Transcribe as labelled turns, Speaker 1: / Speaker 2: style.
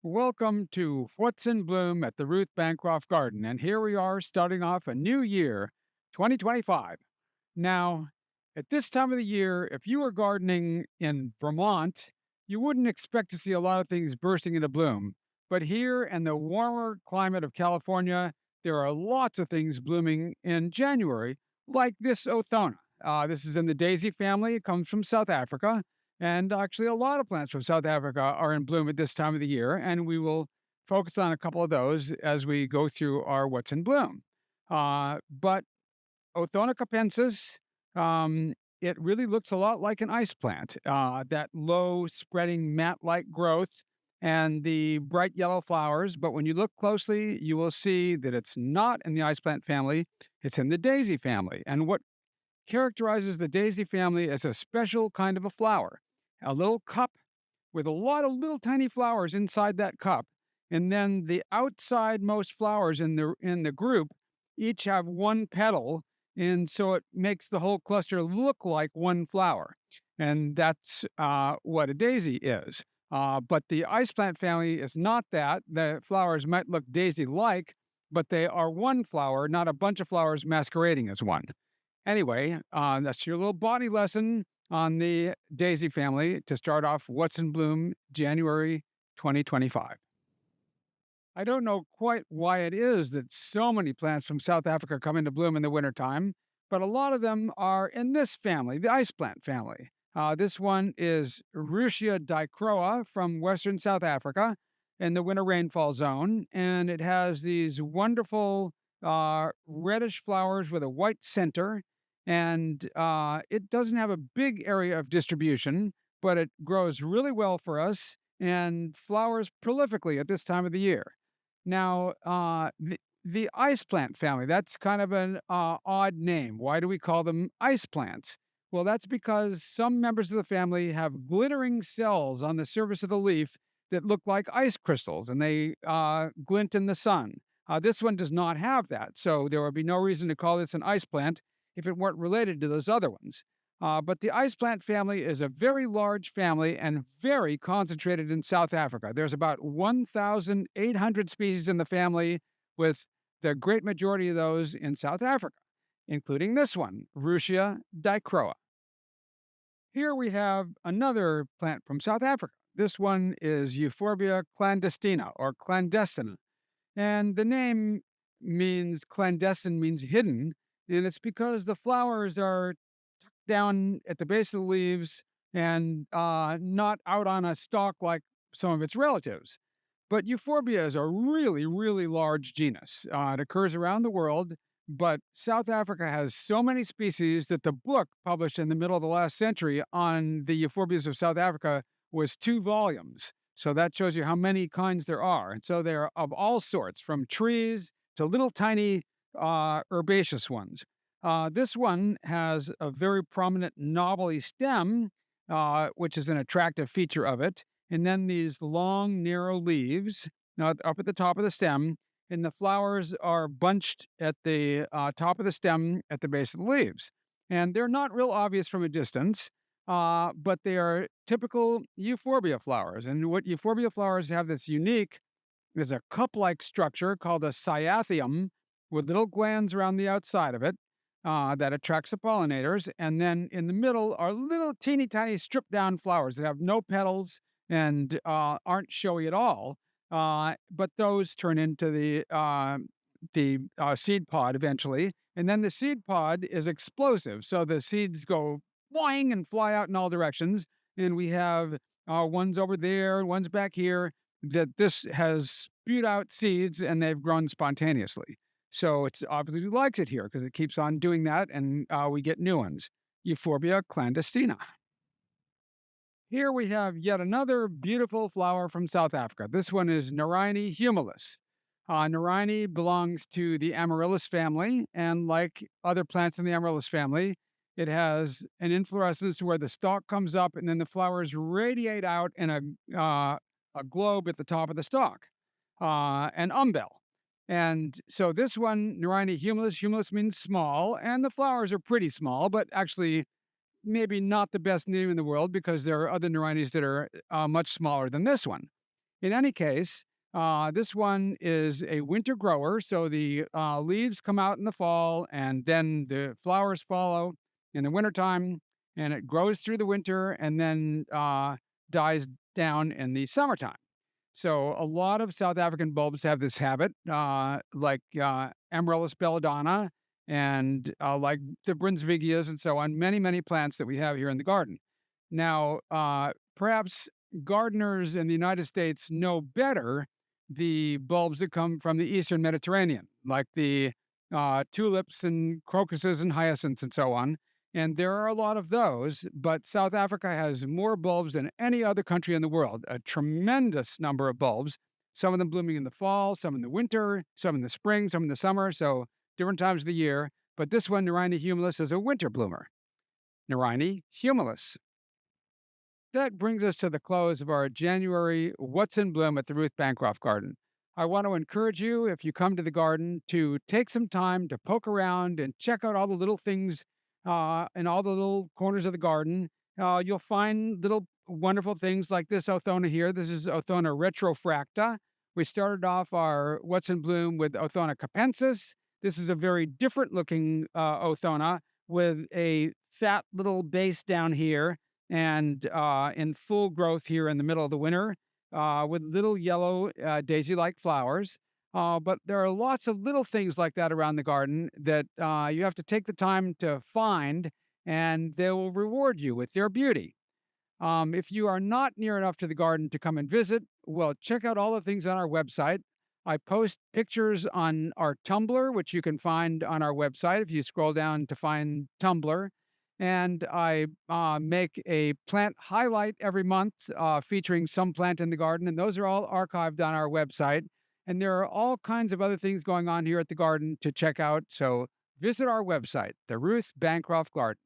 Speaker 1: Welcome to What's in Bloom at the Ruth Bancroft Garden. And here we are starting off a new year, 2025. Now, at this time of the year, if you were gardening in Vermont, you wouldn't expect to see a lot of things bursting into bloom. But here in the warmer climate of California, there are lots of things blooming in January, like this Othonna. This is in the daisy family. It comes from South Africa. And actually, a lot of plants from South Africa are in bloom at this time of the year. And we will focus on a couple of those as we go through our What's in Bloom. But Othonna capensis, it really looks a lot like an ice plant. That low, spreading, mat-like growth and the bright yellow flowers. But when you look closely, you will see that it's not in the ice plant family. It's in the daisy family. And what characterizes the daisy family as a special kind of a flower, a little cup with a lot of little tiny flowers inside that cup. And then the outside most flowers in the group each have one petal, and so it makes the whole cluster look like one flower. And that's what a daisy is. But the ice plant family is not that. The flowers might look daisy-like, but they are one flower, not a bunch of flowers masquerading as one. Anyway, that's your little botany lesson on the daisy family to start off What's in Bloom January 2025. I don't know quite why it is that so many plants from South Africa come into bloom in the wintertime, but a lot of them are in this family, the ice plant family. This one is Ruschia dichroa from Western South Africa in the winter rainfall zone, and it has these wonderful reddish flowers with a white center. And it doesn't have a big area of distribution, but it grows really well for us and flowers prolifically at this time of the year. Now, the ice plant family, that's kind of an odd name. Why do we call them ice plants? Well, that's because some members of the family have glittering cells on the surface of the leaf that look like ice crystals and they glint in the sun. This one does not have that. So there would be no reason to call this an ice plant if it weren't related to those other ones. But the ice plant family is a very large family and very concentrated in South Africa. There's about 1,800 species in the family, with the great majority of those in South Africa, including this one, Ruschia dichroa. Here we have another plant from South Africa. This one is Euphorbia clandestina or clandestina. And the name means clandestine, means hidden. And it's because the flowers are down at the base of the leaves and not out on a stalk like some of its relatives. But Euphorbia is a really, really large genus. It occurs around the world, but South Africa has so many species that the book published in the middle of the last century on the Euphorbias of South Africa was 2 volumes. So that shows you how many kinds there are. And so they're of all sorts, from trees to little tiny herbaceous ones. This one has a very prominent knobbly stem, which is an attractive feature of it, and then these long, narrow leaves up at the top of the stem, and the flowers are bunched at the top of the stem at the base of the leaves. And they're not real obvious from a distance, but they are typical euphorbia flowers. And what euphorbia flowers have that's unique is a cup-like structure called a cyathium with little glands around the outside of it that attracts the pollinators. And then in the middle are little teeny tiny stripped down flowers that have no petals and aren't showy at all. But those turn into the seed pod eventually. And then the seed pod is explosive. So the seeds go flying and fly out in all directions. And we have ones over there, ones back here, that this has spewed out seeds and they've grown spontaneously. So it obviously likes it here because it keeps on doing that, and we get new ones. Euphorbia clandestina. Here we have yet another beautiful flower from South Africa. This one is Nerine humilis. Nerine belongs to the amaryllis family, and like other plants in the amaryllis family, it has an inflorescence where the stalk comes up and then the flowers radiate out in a globe at the top of the stalk, an umbel. And so this one, Nerine humilis, humilis means small, and the flowers are pretty small, but actually maybe not the best name in the world because there are other Nerines that are much smaller than this one. In any case, this one is a winter grower, so the leaves come out in the fall, and then the flowers follow in the wintertime, and it grows through the winter, and then dies down in the summertime. So a lot of South African bulbs have this habit, like Amaryllis belladonna and like the Brunsvigias and so on. Many, many plants that we have here in the garden. Now, perhaps gardeners in the United States know better the bulbs that come from the Eastern Mediterranean, like the tulips and crocuses and hyacinths and so on. And there are a lot of those, but South Africa has more bulbs than any other country in the world, a tremendous number of bulbs, some of them blooming in the fall, some in the winter, some in the spring, some in the summer. So different times of the year. But this one, Nerine humilis, is a winter bloomer. Nerine humilis. That brings us to the close of our January What's in Bloom at the Ruth Bancroft Garden. I want to encourage you, if you come to the garden, to take some time to poke around and check out all the little things in all the little corners of the garden. You'll find little wonderful things like this Othonna here. This is Othonna retrofracta. We started off our What's in Bloom with Othonna capensis. This is a very different looking Othonna with a fat little base down here and in full growth here in the middle of the winter with little yellow daisy like flowers. But there are lots of little things like that around the garden that you have to take the time to find, and they will reward you with their beauty. If you are not near enough to the garden to come and visit, well, check out all the things on our website. I post pictures on our Tumblr, which you can find on our website if you scroll down to find Tumblr. And I make a plant highlight every month featuring some plant in the garden, and those are all archived on our website. And there are all kinds of other things going on here at the garden to check out. So visit our website, the Ruth Bancroft Garden.